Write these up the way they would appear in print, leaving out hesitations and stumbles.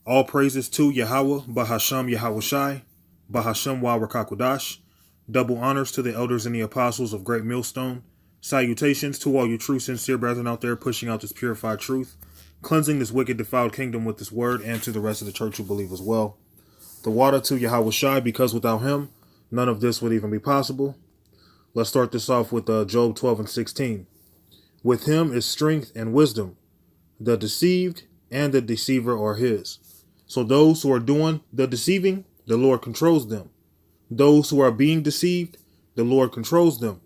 All praises to Yahweh, Bahasham Yahawashi, Bahasham Wa Rakakudash. Double honors to the elders and the apostles of Great Millstone. Salutations to all you true, sincere brethren out there pushing out this purified truth, cleansing this wicked, defiled kingdom with this word, and to the rest of the church who believe as well. The water to Yahawashi, because without him, none of this would even be possible. Let's start this off with Job 12 and 16. With him is strength and wisdom. The deceived and the deceiver are his. So those who are doing the deceiving, the Lord controls them. Those who are being deceived, the Lord controls them.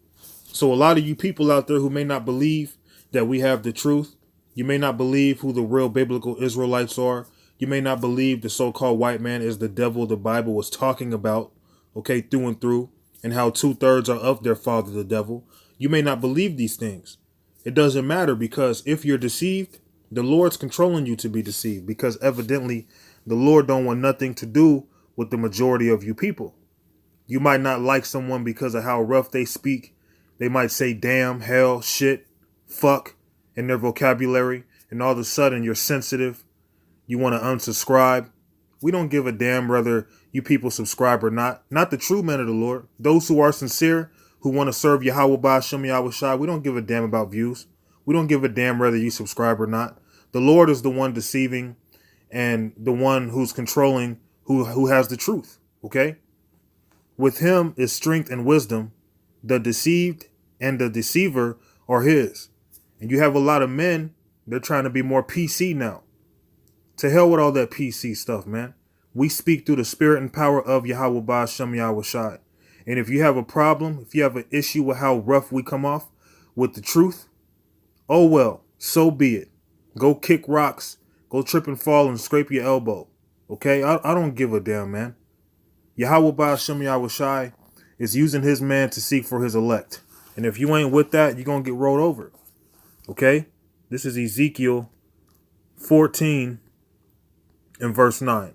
So a lot of you people out there who may not believe that we have the truth, you may not believe who the real biblical Israelites are. You may not believe the so-called white man is the devil the Bible was talking about, okay, through and through, and how 2/3 are of their father, the devil. You may not believe these things. It doesn't matter, because if you're deceived, the Lord's controlling you to be deceived, because evidently the Lord don't want nothing to do with the majority of you people. You might not like someone because of how rough they speak. They might say damn, hell, shit, fuck in their vocabulary, and all of a sudden you're sensitive. You want to unsubscribe. We don't give a damn whether you people subscribe or not. Not the true men of the Lord. Those who are sincere, who want to serve Yahweh Ba'ashem Yahweh Shai, we don't give a damn about views. We don't give a damn whether you subscribe or not. The Lord is the one deceiving and the one who's controlling who has the truth. Okay? With him is strength and wisdom. The deceived and the deceiver are his. And you have a lot of men, they're trying to be more PC now. To hell with all that PC stuff, man. We speak through the spirit and power of Yahweh Ba'ashem Yahweh Shai. And if you have a problem, if you have an issue with how rough we come off with the truth, oh well, so be it. Go kick rocks, go trip and fall and scrape your elbow. Okay? I don't give a damn, man. Yahweh Ba'ashem Yahweh Shai is using his man to seek for his elect. And if you ain't with that, you're going to get rolled over. Okay? This is Ezekiel 14 and verse 9.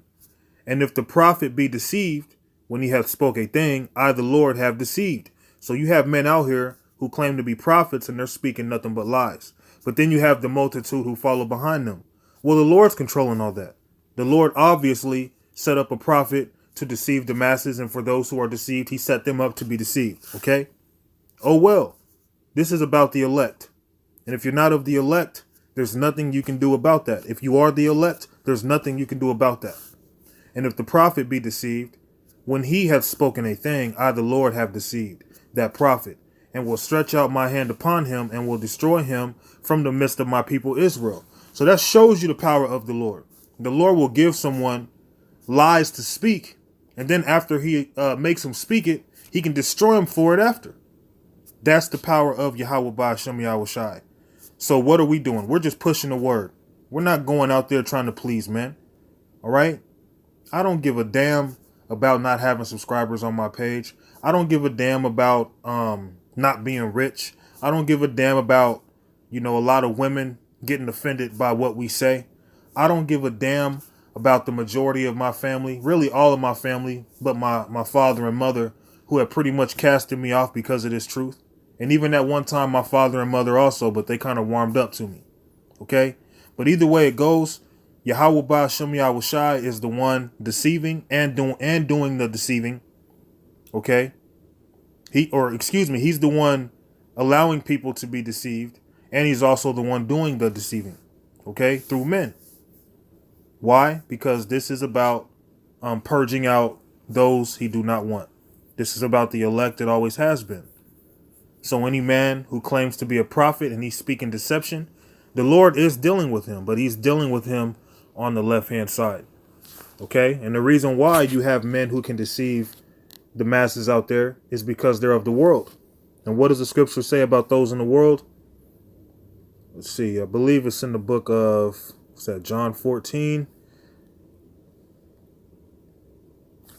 And if the prophet be deceived, when he hath spoke a thing, I the Lord have deceived. So you have men out here who claim to be prophets and they're speaking nothing but lies. But then you have the multitude who follow behind them. Well, the Lord's controlling all that. The Lord obviously set up a prophet to deceive the masses, and for those who are deceived, he set them up to be deceived. Okay? Oh well, this is about the elect. And if you're not of the elect, there's nothing you can do about that. If you are the elect, there's nothing you can do about that. And if the prophet be deceived, when he hath spoken a thing, I the Lord have deceived that prophet, and will stretch out my hand upon him, and will destroy him from the midst of my people Israel. So that shows you the power of the Lord. The Lord will give someone lies to speak, and then after he makes him speak it, he can destroy him for it after. That's the power of Yahweh Ba'ashem Yahweh Shai. So what are we doing? We're just pushing the word. We're not going out there trying to please men. All right? I don't give a damn about not having subscribers on my page. I don't give a damn about not being rich. I don't give a damn about, a lot of women getting offended by what we say. I don't give a damn about the majority of my family, really all of my family, but my father and mother, who have pretty much casted me off because of this truth. And even at one time, my father and mother also, but they kind of warmed up to me. Okay? But either way it goes, Yahweh Ba'ashem Yahweh Shai is the one deceiving and doing the deceiving. Okay? He's the one allowing people to be deceived, and he's also the one doing the deceiving. Okay? Through men. Why? Because this is about purging out those he do not want. This is about the elect. It always has been. So any man who claims to be a prophet and he's speaking deception, the Lord is dealing with him, but he's dealing with him on the left-hand side. Okay? And the reason why you have men who can deceive the masses out there is because they're of the world. And what does the scripture say about those in the world? Let's see. I believe it's in the book of, John 14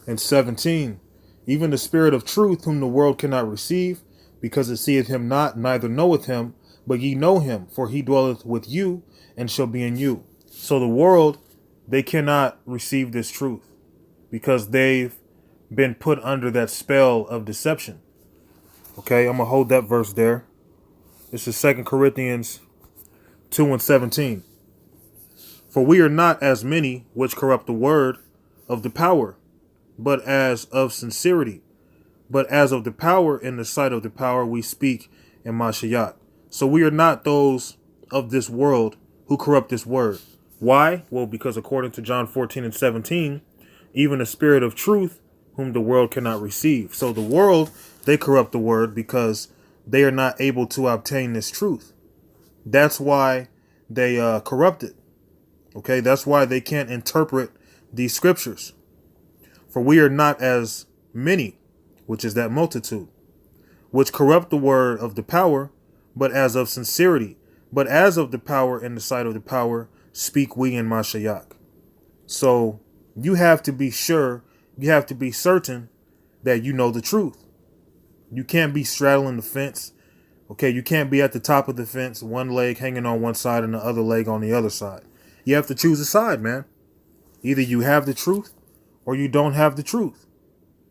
and 17. Even the spirit of truth, whom the world cannot receive, because it seeth him not, neither knoweth him, but ye know him, for he dwelleth with you, and shall be in you. So the world, they cannot receive this truth, because they've been put under that spell of deception. Okay, I'm going to hold that verse there. This is 2 Corinthians 2 and 17. For we are not as many which corrupt the word of the power, but as of sincerity. But as of the power in the sight of the power we speak in Mashiach. So we are not those of this world who corrupt this word. Why? Well, because according to John 14:17, even the spirit of truth, whom the world cannot receive. So the world, they corrupt the word because they are not able to obtain this truth. That's why they corrupt it. Okay, that's why they can't interpret these scriptures. For we are not as many, which is that multitude, which corrupt the word of the power, but as of sincerity. But as of the power in the sight of the power, speak we in Mashiach. So you have to be sure, you have to be certain that you know the truth. You can't be straddling the fence. Okay, you can't be at the top of the fence, one leg hanging on one side and the other leg on the other side. You have to choose a side, man. Either you have the truth or you don't have the truth.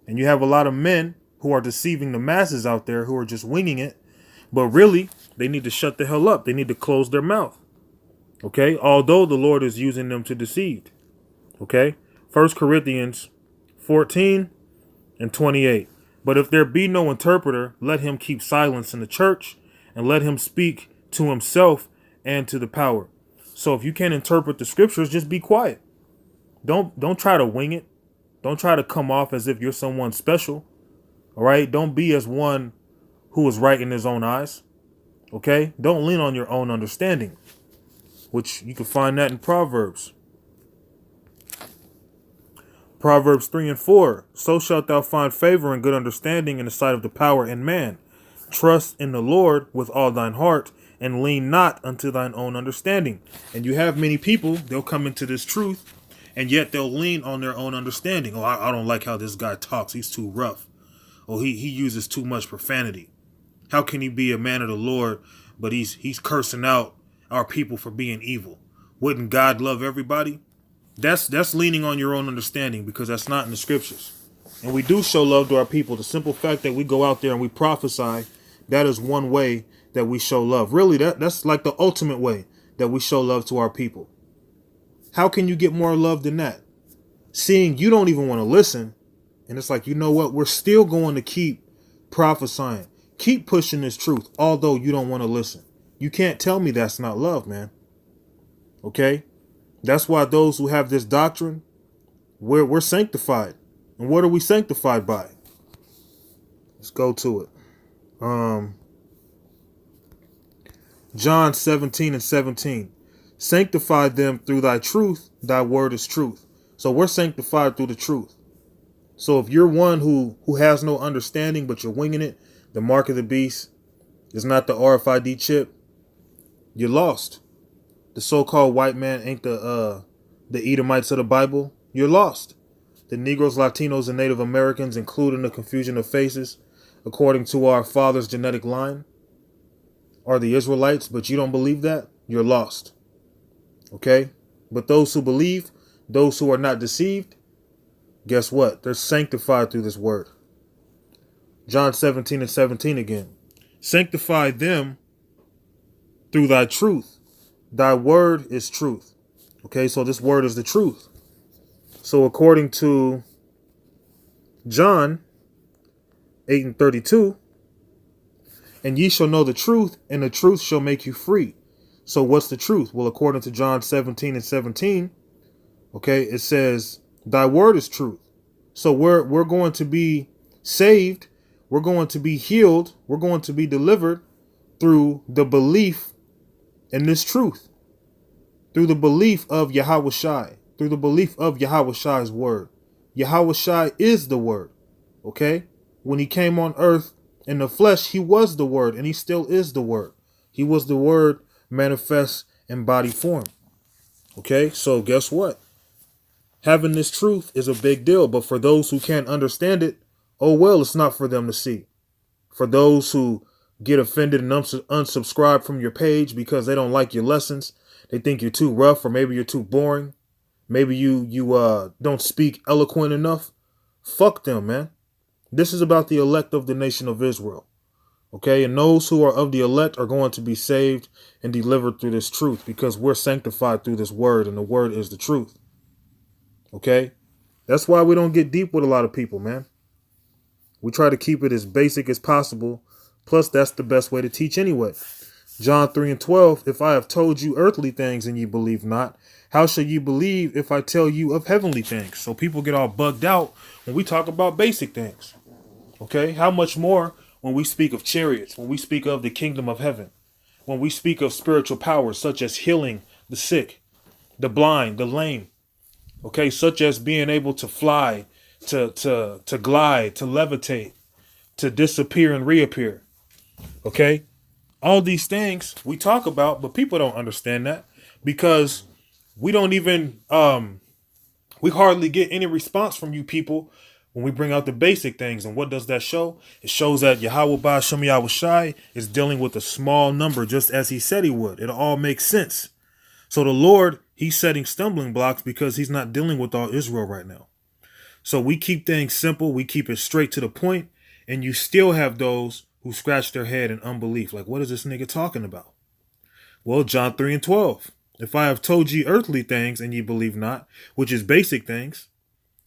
And you have a lot of men who are deceiving the masses out there who are just winging it. But really, they need to shut the hell up. They need to close their mouth. Okay, although the Lord is using them to deceive. Okay, 1 Corinthians 14:28. But if there be no interpreter, let him keep silence in the church, and let him speak to himself and to the power. So if you can't interpret the scriptures, just be quiet. Don't try to wing it. Don't try to come off as if you're someone special. All right. Don't be as one who is right in his own eyes. OK, don't lean on your own understanding, which you can find that in Proverbs. Proverbs 3:4. So shalt thou find favor and good understanding in the sight of the power and man. Trust in the Lord with all thine heart and lean not unto thine own understanding. And you have many people, they'll come into this truth and yet they'll lean on their own understanding. Oh, I don't like how this guy talks. He's too rough. Oh, he uses too much profanity. How can he be a man of the Lord, but he's cursing out our people for being evil? Wouldn't God love everybody? That's leaning on your own understanding, because that's not in the scriptures. And we do show love to our people. The simple fact that we go out there and we prophesy, that is one way that we show love. Really, that's like the ultimate way that we show love to our people. How can you get more love than that? Seeing you don't even want to listen, and it's like, you know what? We're still going to keep prophesying. Keep pushing this truth, although you don't want to listen. You can't tell me that's not love, man. Okay? That's why those who have this doctrine, we're sanctified. And what are we sanctified by? Let's go to it. John 17:17. Sanctify them through thy truth. Thy word is truth. So we're sanctified through the truth. So if you're one who has no understanding, but you're winging it, the mark of the beast is not the RFID chip, you're lost. The so-called white man ain't the Edomites of the Bible, you're lost. The Negroes, Latinos, and Native Americans, including the confusion of faces, according to our father's genetic line, are the Israelites, but you don't believe that, you're lost. Okay? But those who believe, those who are not deceived, guess what? They're sanctified through this word. John 17:17 again. Sanctify them through thy truth. Thy word is truth. Okay, so this word is the truth. So according to John 8:32, and ye shall know the truth, and the truth shall make you free. So what's the truth? Well, according to John 17:17, okay, it says, thy word is truth. So we're going to be saved. We're going to be healed. We're going to be delivered through the belief in this truth, through the belief of Yahweh Shai, through the belief of Yahweh Shai's word. Yahweh Shai is the word. Okay. When he came on earth in the flesh, he was the word, and he still is the word. He was the word manifest in body form. Okay. So guess what? Having this truth is a big deal, but for those who can't understand it, oh well, it's not for them to see. For those who get offended and unsubscribe from your page because they don't like your lessons, they think you're too rough, or maybe you're too boring, maybe you don't speak eloquent enough, fuck them, man. This is about the elect of the nation of Israel. Okay, and those who are of the elect are going to be saved and delivered through this truth because we're sanctified through this word, and the word is the truth. Okay, that's why we don't get deep with a lot of people, man. We try to keep it as basic as possible. Plus, that's the best way to teach anyway. John 3:12, if I have told you earthly things and you believe not, how shall you believe if I tell you of heavenly things? So people get all bugged out when we talk about basic things. Okay, how much more when we speak of chariots, when we speak of the kingdom of heaven, when we speak of spiritual powers such as healing the sick, the blind, the lame, okay, such as being able to fly, to glide, to levitate, to disappear and reappear. Okay, all these things we talk about, but people don't understand that because we don't even we hardly get any response from you people when we bring out the basic things. And what does that show? It shows that Yahweh Ba'ashem Yahweh Shai is dealing with a small number, just as he said he would. It all makes sense. So the Lord, he's setting stumbling blocks because he's not dealing with all Israel right now. So we keep things simple. We keep it straight to the point. And you still have those who scratch their head in unbelief. Like, what is this nigga talking about? Well, John 3:12. If I have told ye earthly things and ye believe not, which is basic things,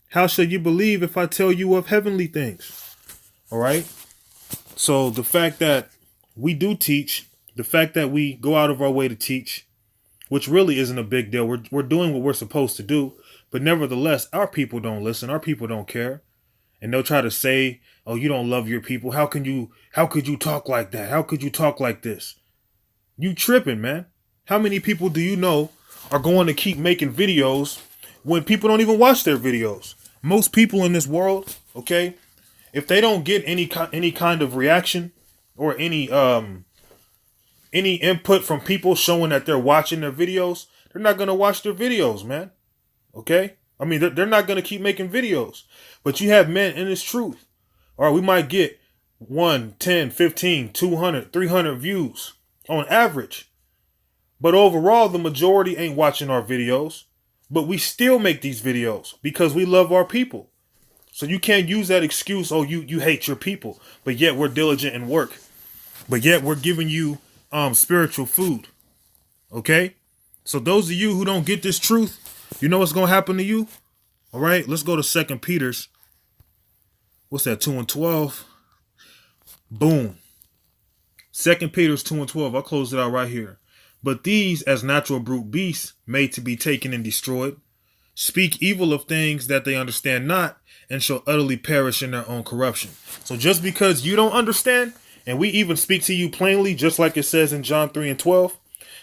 how shall you believe if I tell you of heavenly things? All right. So the fact that we do teach, the fact that we go out of our way to teach, which really isn't a big deal. We're doing what we're supposed to do. But nevertheless, our people don't listen. Our people don't care. And they'll try to say, oh, you don't love your people. How could you talk like that? How could you talk like this? You tripping, man. How many people do you know are going to keep making videos when people don't even watch their videos? Most people in this world, okay, if they don't get any kind of reaction or any input from people showing that they're watching their videos, they're not going to watch their videos, man. Okay? I mean, they're not going to keep making videos. But you have men in this truth. All right, we might get 1, 10, 15, 200, 300 views on average. But overall, the majority ain't watching our videos. But we still make these videos because we love our people. So you can't use that excuse, oh, you hate your people. But yet we're diligent in work. But yet we're giving you spiritual food. Okay? So those of you who don't get this truth, you know what's going to happen to you? All right, let's go to 2 Peter's. What's that, 2:12? Boom. 2 Peter's 2:12. I'll close it out right here. But these, as natural brute beasts, made to be taken and destroyed, speak evil of things that they understand not, and shall utterly perish in their own corruption. So just because you don't understand, and we even speak to you plainly, just like it says in John 3:12,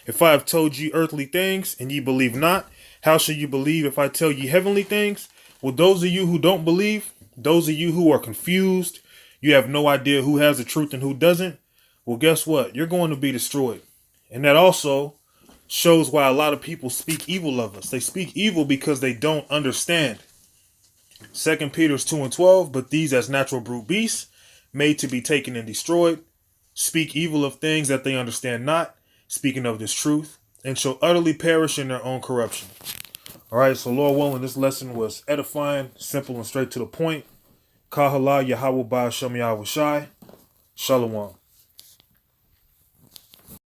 if I have told you earthly things, and ye believe not, how shall you believe if I tell you heavenly things? Well, those of you who don't believe, those of you who are confused, you have no idea who has the truth and who doesn't. Well, guess what? You're going to be destroyed. And that also shows why a lot of people speak evil of us. They speak evil because they don't understand. 2 Peter's 2:12, but these as natural brute beasts, made to be taken and destroyed, speak evil of things that they understand not, speaking of this truth, and shall utterly perish in their own corruption. All right, so Lord willing, this lesson was edifying, simple, and straight to the point. Kahala Yahweh Ba'ashem Yahweh Shai. Shalom.